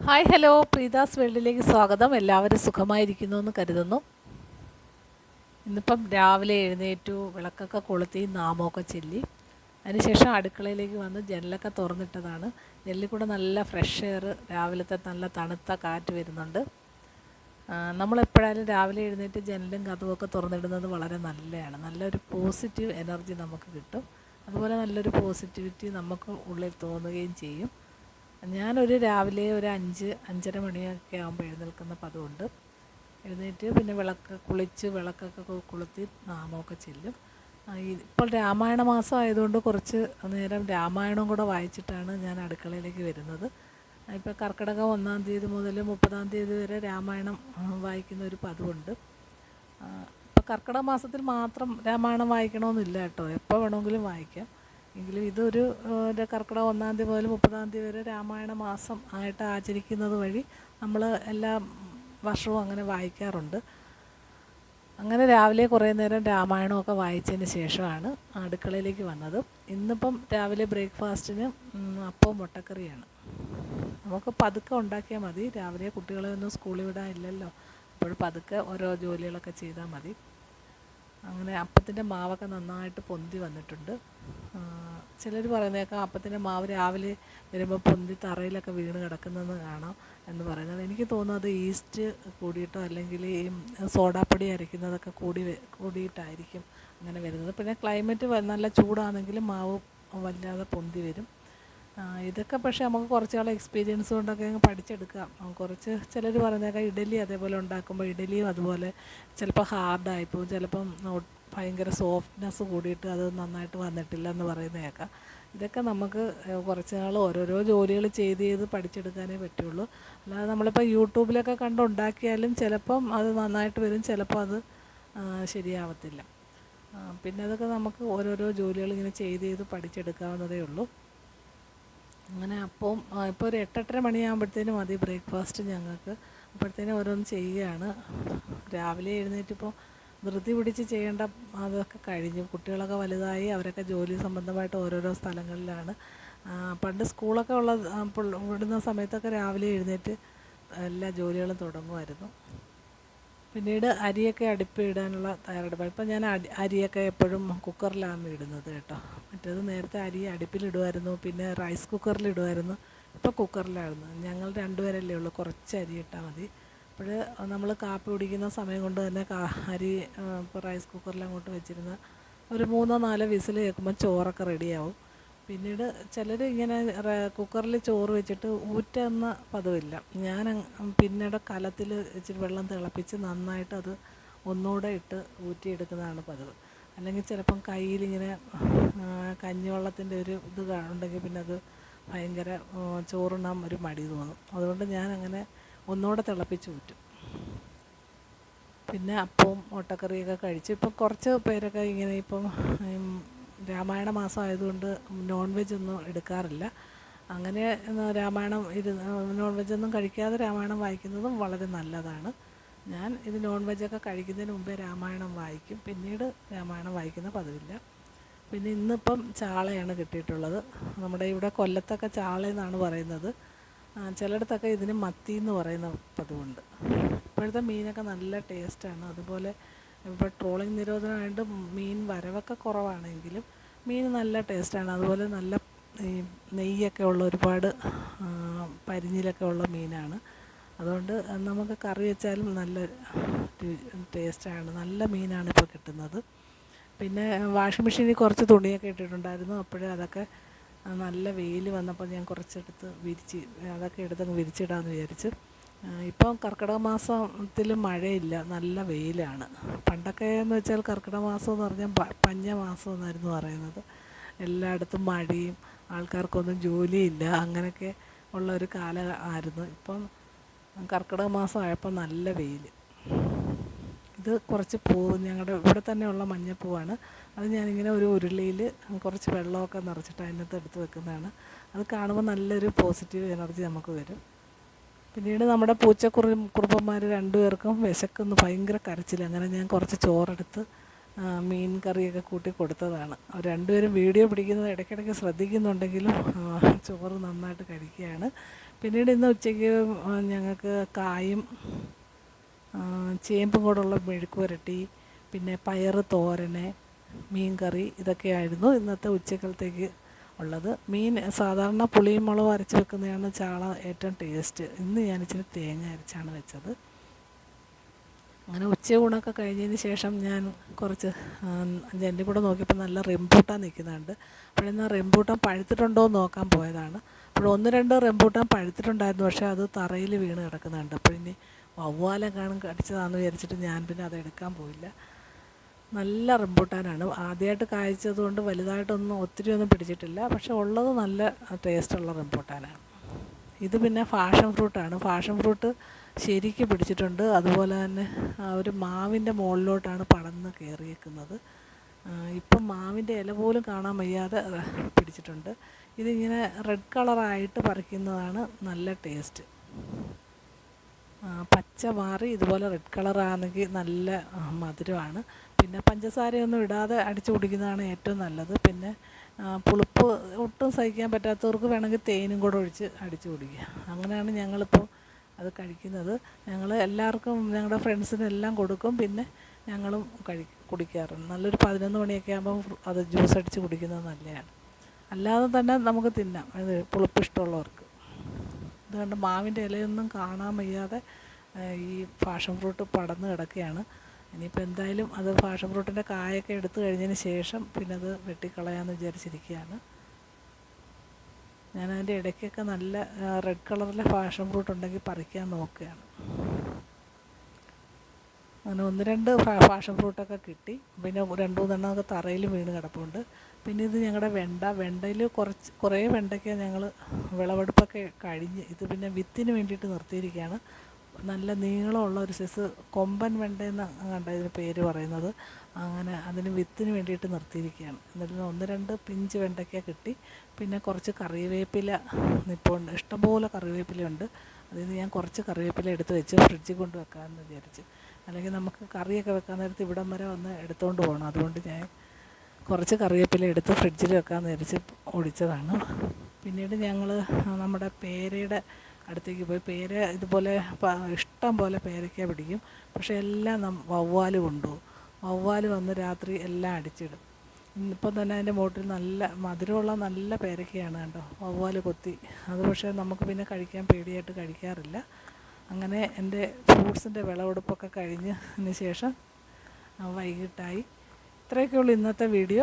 Hi hello പ്രീതാസ് വേൾഡിലേക്ക് സ്വാഗതം. എല്ലാവരും സുഖമായിരിക്കുന്നു എന്ന് കരുതുന്നു. ഇന്നിപ്പം രാവിലെ എഴുന്നേറ്റു, വിളക്കൊക്കെ കൊളുത്തി, നാമമൊക്കെ ചൊല്ലി, അതിനുശേഷം അടുക്കളയിലേക്ക് വന്ന് ജനലൊക്കെ തുറന്നിട്ടതാണ്. ജനലിൽ കൂടെ നല്ല ഫ്രഷ് എയർ, രാവിലത്തെ നല്ല തണുത്ത കാറ്റ് വരുന്നുണ്ട്. നമ്മളെപ്പോഴായാലും രാവിലെ എഴുന്നേറ്റ് ജനലും കതവുമൊക്കെ തുറന്നിടുന്നത് വളരെ നല്ലതാണ്. നല്ലൊരു പോസിറ്റീവ് എനർജി നമുക്ക് കിട്ടും. അതുപോലെ നല്ലൊരു പോസിറ്റിവിറ്റി നമുക്ക് ഉള്ളിൽ തോന്നുകയും ചെയ്യും. ഞാനൊരു രാവിലെ ഒരു 5-5:30 മണിയൊക്കെ ആകുമ്പോൾ എഴുന്നേൽക്കുന്ന പതിവുണ്ട്. എഴുന്നേറ്റ് പിന്നെ കുളിച്ച് വിളക്കൊക്കെ കൊളുത്തി നാമമൊക്കെ ചെല്ലും. ഇപ്പോൾ രാമായണ മാസം ആയതുകൊണ്ട് കുറച്ച് നേരം രാമായണം കൂടെ വായിച്ചിട്ടാണ് ഞാൻ അടുക്കളയിലേക്ക് വരുന്നത്. ഇപ്പോൾ കർക്കിടകം 1-ാം തീയതി മുതൽ 30-ാം തീയതി വരെ രാമായണം വായിക്കുന്ന ഒരു പതിവുണ്ട്. ഇപ്പോൾ കർക്കിടക മാസത്തിൽ മാത്രം രാമായണം വായിക്കണമെന്നില്ല കേട്ടോ, എപ്പോൾ വേണമെങ്കിലും വായിക്കാം. എങ്കിലും ഇതൊരു കർക്കിടകം 1-ാം തീയതി മുതൽ 30-ാം തീയതി വരെ രാമായണ മാസം ആയിട്ട് ആചരിക്കുന്നത് വഴി നമ്മൾ എല്ലാ വർഷവും അങ്ങനെ വായിക്കാറുണ്ട്. അങ്ങനെ രാവിലെ കുറേ നേരം രാമായണമൊക്കെ വായിച്ചതിന് ശേഷമാണ് അടുക്കളയിലേക്ക് വന്നത്. ഇന്നിപ്പം രാവിലെ ബ്രേക്ക്ഫാസ്റ്റിന് അപ്പവും മുട്ടക്കറിയാണ്. നമുക്ക് പതുക്കെ ഉണ്ടാക്കിയാൽ മതി. രാവിലെ കുട്ടികളെ ഒന്നും സ്കൂളിൽ വിടാനില്ലല്ലോ, അപ്പോൾ പതുക്കെ ഓരോ ജോലികളൊക്കെ ചെയ്താൽ മതി. അങ്ങനെ അപ്പത്തിൻ്റെ മാവൊക്കെ നന്നായിട്ട് പൊന്തി വന്നിട്ടുണ്ട്. ചിലർ പറയുന്നേക്കാം അപ്പത്തിൻ്റെ മാവ് രാവിലെ വരുമ്പോൾ പൊന്തി തറയിലൊക്കെ വീണ് കിടക്കുന്നതെന്ന് കാണാം എന്ന് പറയുന്നത്. എനിക്ക് തോന്നുന്നത് ഈസ്റ്റ് കൂടിയിട്ടോ അല്ലെങ്കിൽ ഈ സോഡാപ്പൊടി അരയ്ക്കുന്നതൊക്കെ കൂടിയിട്ടായിരിക്കും അങ്ങനെ വരുന്നത്. പിന്നെ ക്ലൈമറ്റ് നല്ല ചൂടാണെങ്കിൽ മാവ് വല്ലാതെ പൊന്തി വരും. ഇതൊക്കെ പക്ഷേ നമുക്ക് കുറച്ച് നാളെ എക്സ്പീരിയൻസ് കൊണ്ടൊക്കെ അങ്ങ് പഠിച്ചെടുക്കാം. കുറച്ച് ചിലർ പറയുന്നേക്കാം ഇഡലി അതേപോലെ ഉണ്ടാക്കുമ്പോൾ ഇഡലിയും അതുപോലെ ചിലപ്പോൾ ഹാർഡായിപ്പോവും, ചിലപ്പം ഭയങ്കര സോഫ്റ്റ്നെസ് കൂടിയിട്ട് അത് നന്നായിട്ട് വന്നിട്ടില്ല എന്ന് പറയുന്നേക്കാം. ഇതൊക്കെ നമുക്ക് കുറച്ച് നാൾ ഓരോരോ ജോലികൾ ചെയ്ത് പഠിച്ചെടുക്കാനേ പറ്റുള്ളൂ. അല്ലാതെ നമ്മളിപ്പോൾ യൂട്യൂബിലൊക്കെ കണ്ടുണ്ടാക്കിയാലും ചിലപ്പം അത് നന്നായിട്ട് വരും, ചിലപ്പോൾ അത് ശരിയാവത്തില്ല. പിന്നെ അതൊക്കെ നമുക്ക് ഓരോരോ ജോലികൾ ഇങ്ങനെ ചെയ്ത് പഠിച്ചെടുക്കാവുന്നതേ ഉള്ളൂ. അങ്ങനെ അപ്പം ഇപ്പോൾ ഒരു 8-8:30 മണിയാകുമ്പോഴത്തേനും മതി ബ്രേക്ക്ഫാസ്റ്റ് ഞങ്ങൾക്ക്. അപ്പോഴത്തേനും ഓരോന്ന് ചെയ്യുകയാണ്. രാവിലെ എഴുന്നേറ്റിപ്പോൾ ധൃതി പിടിച്ച് ചെയ്യേണ്ട അതൊക്കെ കഴിഞ്ഞു. കുട്ടികളൊക്കെ വലുതായി, അവരൊക്കെ ജോലി സംബന്ധമായിട്ട് ഓരോരോ സ്ഥലങ്ങളിലാണ്. പണ്ട് സ്കൂളൊക്കെ വിടുന്ന സമയത്തൊക്കെ രാവിലെ എഴുന്നേറ്റ് എല്ലാ ജോലികളും തുടങ്ങുമായിരുന്നു. പിന്നീട് അരിയൊക്കെ അടുപ്പിടാനുള്ള തയ്യാറെടുപ്പാണ്. ഇപ്പം ഞാൻ അരിയൊക്കെ എപ്പോഴും കുക്കറിലാണ് ഇടുന്നത് കേട്ടോ. മറ്റേത് നേരത്തെ അരി അടുപ്പിലിടുമായിരുന്നു, പിന്നെ റൈസ് കുക്കറിലിടുമായിരുന്നു. ഇപ്പോൾ കുക്കറിലായിരുന്നു. ഞങ്ങൾ 2 പേരല്ലേ ഉള്ളൂ, കുറച്ച് അരി ഇട്ടാൽ മതി. അപ്പോൾ നമ്മൾ കാപ്പി കുടിക്കുന്ന സമയം കൊണ്ട് തന്നെ അരി ഇപ്പോൾ റൈസ് കുക്കറിൽ അങ്ങോട്ട് വെച്ചിരുന്ന ഒരു 3-4 വിസിൽ കേൾക്കുമ്പോൾ ചോറൊക്കെ റെഡിയാവും. പിന്നീട് ചിലർ ഇങ്ങനെ കുക്കറിൽ ചോറ് വെച്ചിട്ട് ഊറ്റുന്ന പതിവില്ല. ഞാൻ പിന്നീട് കലത്തിൽ ഇച്ചിരി വെള്ളം തിളപ്പിച്ച് നന്നായിട്ട് അത് ഒന്നുകൂടെ ഇട്ട് ഊറ്റിയെടുക്കുന്നതാണ് പതിവ്. അല്ലെങ്കിൽ ചിലപ്പം കയ്യിലിങ്ങനെ കഞ്ഞിവെള്ളത്തിൻ്റെ ഒരു ഇത് ഉണ്ടെങ്കിൽ പിന്നെ അത് ഭയങ്കര ചോറുണ്ണാൻ ഒരു മടി തോന്നും. അതുകൊണ്ട് ഞാനങ്ങനെ ഒന്നുകൂടെ തിളപ്പിച്ച് ഊറ്റും. പിന്നെ അപ്പവും മുട്ടക്കറിയൊക്കെ കഴിച്ച് ഇപ്പം കുറച്ച് പേരൊക്കെ ഇങ്ങനെ ഇപ്പം രാമായണ മാസം ആയതുകൊണ്ട് നോൺ വെജ് ഒന്നും എടുക്കാറില്ല. അങ്ങനെ രാമായണം നോൺ വെജൊന്നും കഴിക്കാതെ രാമായണം വായിക്കുന്നതും വളരെ നല്ലതാണ്. ഞാൻ ഇത് നോൺ വെജൊക്കെ കഴിക്കുന്നതിന് മുമ്പേ രാമായണം വായിക്കും, പിന്നീട് രാമായണം വായിക്കുന്ന പതിവില്ല. പിന്നെ ഇന്നിപ്പം ചാളയാണ് കിട്ടിയിട്ടുള്ളത്. നമ്മുടെ ഇവിടെ കൊല്ലത്തൊക്കെ ചാളയെന്നാണ് പറയുന്നത്. ചിലയിടത്തൊക്കെ ഇതിന് മത്തി എന്ന് പറയുന്ന പതിവുണ്ട്. ഇപ്പോഴത്തെ മീനൊക്കെ നല്ല ടേസ്റ്റാണ്. അതുപോലെ ഇപ്പോൾ ട്രോളിങ് നിരോധനമായിട്ട് മീൻ വരവൊക്കെ കുറവാണെങ്കിലും മീൻ നല്ല ടേസ്റ്റാണ്. അതുപോലെ നല്ല ഈ നെയ്യൊക്കെ ഉള്ള ഒരുപാട് പരിഞ്ഞിലൊക്കെ ഉള്ള മീനാണ്. അതുകൊണ്ട് നമുക്ക് കറി വെച്ചാലും നല്ല ടേസ്റ്റാണ്. നല്ല മീനാണ് ഇപ്പോൾ കിട്ടുന്നത്. പിന്നെ വാഷിംഗ് മെഷീനിൽ കുറച്ച് തുണിയൊക്കെ ഇട്ടിട്ടുണ്ടായിരുന്നു. അപ്പോഴേ അതൊക്കെ നല്ല വെയിൽ വന്നപ്പോൾ ഞാൻ കുറച്ചെടുത്ത് അതൊക്കെ എടുത്തങ്ങ് വിരിച്ചിടാമെന്ന് വിചാരിച്ചു. ഇപ്പം കർക്കിടക മാസത്തിൽ മഴയില്ല, നല്ല വെയിലാണ്. പണ്ടൊക്കെ എന്ന് വെച്ചാൽ കർക്കിടക മാസം എന്ന് പറഞ്ഞാൽ പഞ്ഞ മാസം എന്നായിരുന്നു പറയുന്നത്. എല്ലായിടത്തും മഴയും ആൾക്കാർക്കൊന്നും ജോലിയില്ല, അങ്ങനെയൊക്കെ ഉള്ള ഒരു കാലം ആയിരുന്നു. ഇപ്പം കർക്കിടക മാസം ആയപ്പോൾ നല്ല വെയിൽ. ഇത് കുറച്ച് പൂവ് ഞങ്ങളുടെ ഇവിടെ തന്നെയുള്ള മഞ്ഞപ്പൂവാണ്. അത് ഞാനിങ്ങനെ ഒരു ഉരുളിയിൽ കുറച്ച് വെള്ളമൊക്കെ നിറച്ചിട്ട് അതിനകത്ത് എടുത്ത് വെക്കുന്നതാണ്. അത് കാണുമ്പോൾ നല്ലൊരു പോസിറ്റീവ് എനർജി നമുക്ക് വരും. പിന്നീട് നമ്മുടെ കുറുപ്പന്മാർ 2 പേർക്കും വിശക്കുന്നു, ഭയങ്കര കരച്ചിൽ. അങ്ങനെ ഞാൻ കുറച്ച് ചോറെടുത്ത് മീൻ കറിയൊക്കെ കൂട്ടി കൊടുത്തതാണ്. അവർ രണ്ടുപേരും വീഡിയോ പിടിക്കുന്നത് ഇടയ്ക്കിടയ്ക്ക് ശ്രദ്ധിക്കുന്നുണ്ടെങ്കിലും ചോറ് നന്നായിട്ട് കഴിക്കുകയാണ്. പിന്നീട് ഇന്ന് ഉച്ചയ്ക്ക് ഞങ്ങൾക്ക് കായും ചേമ്പും കൂടെയുള്ള മെഴുക്ക് പുരട്ടി, പിന്നെ പയറ് തോരന്, മീൻ കറി, ഇതൊക്കെയായിരുന്നു ഇന്നത്തെ ഉച്ചക്കലത്തേക്ക് ഉള്ളത്. മീൻ സാധാരണ പുളിയും മുളകും അരച്ച് വെക്കുന്നതാണ് ചാള ഏറ്റവും ടേസ്റ്റ്. ഇന്ന് ഞാൻ ഇച്ചിരി തേങ്ങ അരച്ചാണ് വെച്ചത്. അങ്ങനെ ഉച്ചയൂണൊക്കെ കഴിഞ്ഞതിന് ശേഷം ഞാൻ കുറച്ച് ജനലിൽ കൂടെ നോക്കിയപ്പോൾ നല്ല റംബൂട്ടാൻ നിൽക്കുന്നുണ്ട്. അപ്പോഴിന്ന് റംബൂട്ടാൻ പഴുത്തിട്ടുണ്ടോ എന്ന് നോക്കാൻ പോയതാണ്. അപ്പോൾ 1-2 റംബൂട്ടാൻ പഴുത്തിട്ടുണ്ടായിരുന്നു, പക്ഷേ അത് തറയിൽ വീണ് കിടക്കുന്നുണ്ട്. അപ്പോഴിനി വവ്വാലെങ്ങാനും കടിച്ചതാണെന്ന് വിചാരിച്ചിട്ട് ഞാൻ പിന്നെ അത് എടുക്കാൻ പോയില്ല. നല്ല റംബൂട്ടാനാണ്. ആദ്യമായിട്ട് കായ്ച്ചതുകൊണ്ട് ഒത്തിരി ഒന്നും പിടിച്ചിട്ടില്ല, പക്ഷെ ഉള്ളത് നല്ല ടേസ്റ്റുള്ള റംബൂട്ടാനാണ്. ഇത് പിന്നെ ഫാഷൻ ഫ്രൂട്ടാണ്. ഫാഷൻ ഫ്രൂട്ട് ശരിക്ക് പിടിച്ചിട്ടുണ്ട്. അതുപോലെ തന്നെ ഒരു മാവിൻ്റെ മുകളിലോട്ടാണ് പടർന്ന് കയറിയേക്കുന്നത്. ഇപ്പം മാവിൻ്റെ ഇല പോലും കാണാൻ വയ്യാതെ പിടിച്ചിട്ടുണ്ട്. ഇതിങ്ങനെ റെഡ് കളറായിട്ട് പറിക്കുന്നതാണ് നല്ല ടേസ്റ്റ്. പച്ച മാറി ഇതുപോലെ റെഡ് കളറാണെങ്കിൽ നല്ല മധുരമാണ്. പിന്നെ പഞ്ചസാരയൊന്നും ഇടാതെ അടിച്ചു കുടിക്കുന്നതാണ് ഏറ്റവും നല്ലത്. പിന്നെ പുളിപ്പ് ഒട്ടും സഹിക്കാൻ പറ്റാത്തവർക്ക് വേണമെങ്കിൽ തേനും കൂടെ ഒഴിച്ച് അടിച്ചു കുടിക്കുക. അങ്ങനെയാണ് ഞങ്ങളിപ്പോൾ അത് കഴിക്കുന്നത്. ഞങ്ങൾ എല്ലാവർക്കും, ഞങ്ങളുടെ ഫ്രണ്ട്സിനും എല്ലാം കൊടുക്കും. പിന്നെ ഞങ്ങളും കുടിക്കാറുണ്ട്. നല്ലൊരു 11 മണിയൊക്കെ ആകുമ്പം അത് ജ്യൂസ് അടിച്ച് കുടിക്കുന്നത് നല്ലതാണ്. അല്ലാതെ തന്നെ നമുക്ക് തിന്നാം, അത് പുളിപ്പ് ഇഷ്ടമുള്ളവർക്ക്. അതുകൊണ്ട് മാവിൻ്റെ ഇലയൊന്നും കാണാൻ വയ്യാതെ ഈ പാഷൻ ഫ്രൂട്ട് പടർന്ന് കിടക്കുകയാണ്. ഇനിയിപ്പോൾ എന്തായാലും അത് പാഷൻ ഫ്രൂട്ടിൻ്റെ കായൊക്കെ എടുത്തു കഴിഞ്ഞതിന് ശേഷം പിന്നെ അത് വെട്ടിക്കളയാമെന്ന് വിചാരിച്ചിരിക്കുകയാണ്. ഞാനതിൻ്റെ ഇടയ്ക്കൊക്കെ നല്ല റെഡ് കളറിലെ പാഷൻ ഫ്രൂട്ട് ഉണ്ടെങ്കിൽ പറിക്കാൻ നോക്കുകയാണ്. അങ്ങനെ 1-2 പാഷൻ ഫ്രൂട്ടൊക്കെ കിട്ടി. പിന്നെ 2-3 തറയിൽ വീണ് കിടപ്പുണ്ട്. പിന്നെ ഇത് ഞങ്ങളുടെ വെണ്ടയിൽ കുറേ വെണ്ടയ്ക്ക ഞങ്ങൾ വിളവെടുപ്പൊക്കെ കഴിഞ്ഞ് ഇത് പിന്നെ വിത്തിന് വേണ്ടിയിട്ട് നിർത്തിയിരിക്കുകയാണ്. നല്ല നീളമുള്ള ഒരു സൈസ് കൊമ്പൻ വെണ്ടയെന്ന് കണ്ട ഇതിന് പേര് പറയുന്നത്. അങ്ങനെ അതിന് വിത്തിന് വേണ്ടിയിട്ട് നിർത്തിയിരിക്കുകയാണ്. എന്നിട്ട് 1-2 പിഞ്ച് വെണ്ടയ്ക്ക കിട്ടി. പിന്നെ കുറച്ച് കറിവേപ്പില നിൽപ്പുണ്ട്. ഇഷ്ടംപോലെ കറിവേപ്പിലയുണ്ട്. അതിൽ നിന്ന് ഞാൻ കുറച്ച് കറിവേപ്പില എടുത്ത് വെച്ച് ഫ്രിഡ്ജിൽ കൊണ്ട് വെക്കാമെന്ന് വിചാരിച്ച്. അല്ലെങ്കിൽ നമുക്ക് കറിയൊക്കെ വെക്കാൻ നേരത്ത് ഇവിടം വരെ വന്ന് എടുത്തുകൊണ്ട് പോകണം. അതുകൊണ്ട് ഞാൻ കുറച്ച് കറിവേപ്പില എടുത്ത് ഫ്രിഡ്ജിൽ വെക്കാമെന്ന് വിചാരിച്ച് ഒടിച്ചതാണ്. പിന്നീട് ഞങ്ങൾ നമ്മുടെ പേരയുടെ അടുത്തേക്ക് പോയി. പേര ഇതുപോലെ ഇഷ്ടം പോലെ പേരയ്ക്ക പിടിക്കും. പക്ഷേ എല്ലാം വവ്വാൽ കൊണ്ടുപോകും. വവ്വാൽ വന്ന് രാത്രി എല്ലാം അടിച്ചിടും. ഇന്നിപ്പം തന്നെ അതിൻ്റെ മൂട്ടിൽ നല്ല മധുരമുള്ള നല്ല പേരയ്ക്കയാണ് കേട്ടോ. വവ്വാൽ കൊത്തി അത്, പക്ഷേ നമുക്ക് പിന്നെ കഴിക്കാൻ പേടിയായിട്ട് കഴിക്കാറില്ല. അങ്ങനെ എൻ്റെ ഫ്രൂട്ട്സിൻ്റെ വിളവെടുപ്പൊക്കെ കഴിഞ്ഞതിന് ശേഷം വൈകിട്ടായി. ഇത്രയൊക്കെയുള്ളൂ ഇന്നത്തെ വീഡിയോ.